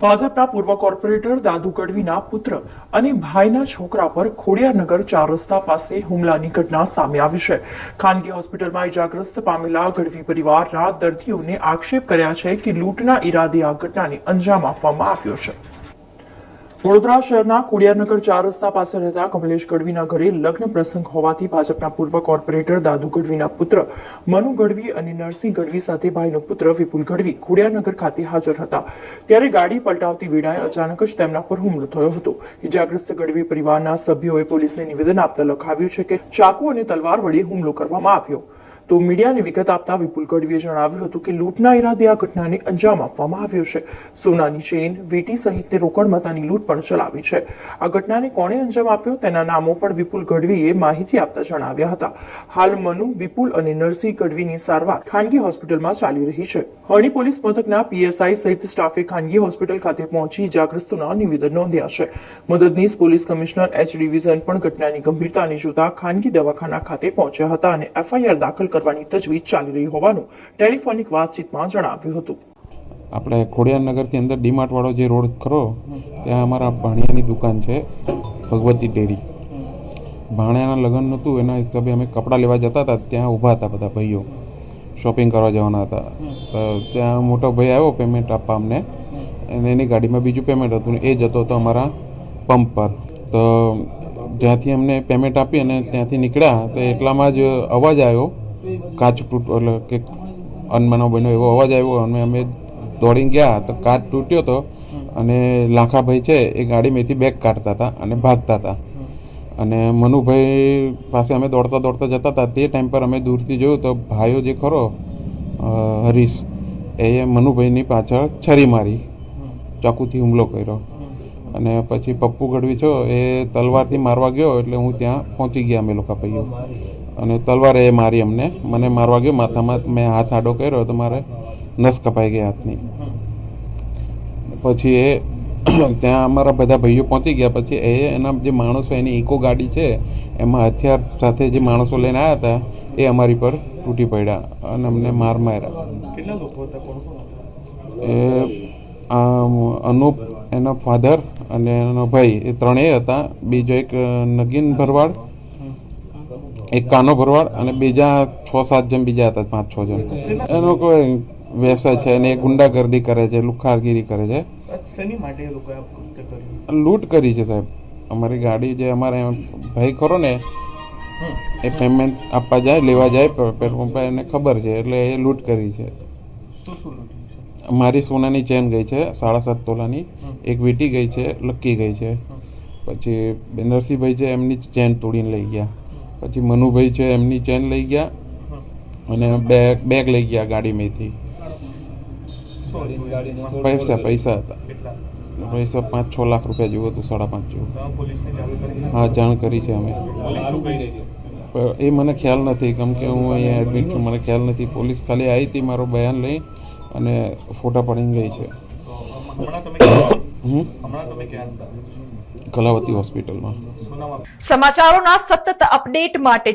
ભાજપના પૂર્વ કોર્પોરેટર દાદુ ગઢવીના પુત્ર અને ભાઈના છોકરા પર ખોડિયારનગર 4 રસ્તા પાસે હુમલાની ઘટના સામે આવી છે। ખાનગી હોસ્પિટલમાં ઇજાગ્રસ્ત પામેલા ગઢવી પરિવારના દર્દીઓને આક્ષેપ કર્યા છે કે લૂંટના ઈરાદે આ ઘટનાને અંજામ આપવામાં આવ્યો છે। વડોદરા શહેરના ખોડિયારનગર 4 રસ્તા પાસે રહેતા કમલેશ ગઢવીના ઘરે લગ્ન પ્રસંગ હોવાથી ભાજપના પૂર્વ કોર્પોરેટર દાદુ ગઢવીના પુત્ર મનુ ગઢવી અને નરસિંહ ગઢવી સાથે ભાઈનો પુત્ર વિપુલ ગઢવી ખોડિયારનગર ખાતે હાજર હતા। ત્યારે ગાડી પલટાવતી વેળાએ અચાનક જ તેમના પર હુમલો થયો હતો। ઇજાગ્રસ્ત ગઢવી પરિવારના સભ્યોએ પોલીસને નિવેદન આપતા લખાવ્યું છે કે ચાકુ અને તલવાર વડે હુમલો કરવામાં આવ્યો। તો મીડિયાને વિગત આપતા વિપુલ ગઢવીએ જણાવ્યું હતું કે લૂંટના ઈરાદે આ ઘટનાને અંજામ આપવામાં આવ્યો છે। સોનાની ચેન, વીટી સહિતની રોકડ મતાની લૂંટ પણ ચલાવી છે। આ ઘટનાને કોણે અંજામ આપ્યો તેના નામો પણ વિપુલ ગઢવીએ માહિતી આપતા જણાવ્યા હતા। હાલ મનુ, વિપુલ અને નરસિંહ ગઢવીની સારવાર ખાનગી હોસ્પિટલમાં ચાલી રહી છે। હણી પોલીસ મથકના પીએસઆઈ સહિત સ્ટાફે ખાનગી હોસ્પિટલ ખાતે પહોંચી ઇજાગ્રસ્તોના નિવેદન નોંધ્યા છે। મદદનીશ પોલીસ કમિશનર એચ ડિવિઝન પણ ઘટનાની ગંભીરતાને જોતા ખાનગી દવાખાના ખાતે પહોંચ્યા હતા અને એફઆઈઆર દાખલ કરવાની તજવીજ ચાલી રહી હોવાનું ટેલિફોનિક વાતચીતમાં જણાવ્યું હતું। આપણે ખોડિયારનગરથી અંદર ડીમાર્ટ વાળો જે રોડ ખરો ત્યાં અમારા ભાણિયાની દુકાન છે, ભગવતી ડેરી। ભાણિયાના લગ્ન નહોતું એના હિસાબે અમે કપડાં લેવા જતા હતા, ત્યાં ઊભા હતા બધા ભાઈઓ, શોપિંગ કરવા જવાના હતા। તો ત્યાં મોટો ભાઈ આવ્યો પેમેન્ટ આપવા અમને, અને એની ગાડીમાં બીજું પેમેન્ટ હતું ને એ જતો હતો અમારા પંપ પર। તો જ્યાંથી અમને પેમેન્ટ આપી અને ત્યાંથી નીકળ્યા તો એટલામાં જ અવાજ આવ્યો, કાચ તૂટો એટલે કે અનબનાવ બન્યો એવો અવાજ આવ્યો અને અમે દોડીને ગયા તો કાચ તૂટ્યો હતો અને લાખાભાઈ છે એ ગાડીમાંથી બેગ કાઢતા હતા અને ભાગતા હતા। અને મનુભાઈ પાસે અમે દોડતા દોડતા જતા હતા। તે ટાઈમ પર અમે દૂરથી જોયું તો ભાઈઓ જે ખરો હરીશ એ મનુભાઈની પાછળ છરી મારી, ચાકુથી હુમલો કર્યો। અને પછી પપ્પુ ગઢવી છો એ તલવારથી મારવા ગયો એટલે હું ત્યાં પહોંચી ગયા અમે લોકો ભાઈઓ, અને તલવારે એ મારી મને મારવા ગયો માથામાં, મેં હાથ આડો કર્યો તો મારે નસ કપાઈ ગઈ હાથની। પછી એ ત્યાં અમારા બધા ભાઈઓ પહોંચી ગયા। પછી એના જે માણસો, એની ઇકો ગાડી છે એમાં હથિયાર સાથે જે માણસો લઈને આવ્યા હતા એ અમારી પર તૂટી પડ્યા અને અમને માર્યા। કેટલા લોકો હતા? અનુપ, એનો ફાધર અને એનો ભાઈ, એ ત્રણેય હતા। બીજો એક નગીન ભરવાડ, એક કાનો ભરવાડ અને બીજા 6-7 જણ બીજા હતા, 5-6 જણ। એનો કોઈ વ્યવસાય છે અને એ ગુંડાગર્દી કરે છે, લુખારગીરી કરે છે। લૂંટ કરી છે સાહેબ। અમારી ગાડી જે અમારે ભાઈ ખરો ને એ પેમેન્ટ આપવા જાય, લેવા જાય પેટ્રોલ પંપે, એને ખબર છે એટલે એ લૂંટ કરી છે। મારી સોનાની ચેન ગઈ છે 7.5 તોલાની, એક વીટી ગઈ છે, લક્કી ગઈ છે। પછી નરસિંહભાઈ છે એમની ચેન તોડીને લઈ ગયા। પછી મનુભાઈ છે એમની ચેન લઈ ગયા અને બેગ લઈ ગયા ગાડીમાંથી। પૈસા હતા, પૈસા 5-6 લાખ રૂપિયા જેવું હતું, 5.5 જેવું। હા, જાણ કરી છે અમે। એ મને ખ્યાલ નથી, કેમ કે હું અહીંયા એડમિટ છું, મને ખ્યાલ નથી। પોલીસ ખાલી આવી હતી મારો બયાન લઈ અને ફોટા પાડીને ગઈ છે। કલાવતી હોસ્પિટલમાં। સમાચારોના સતત અપડેટ માટે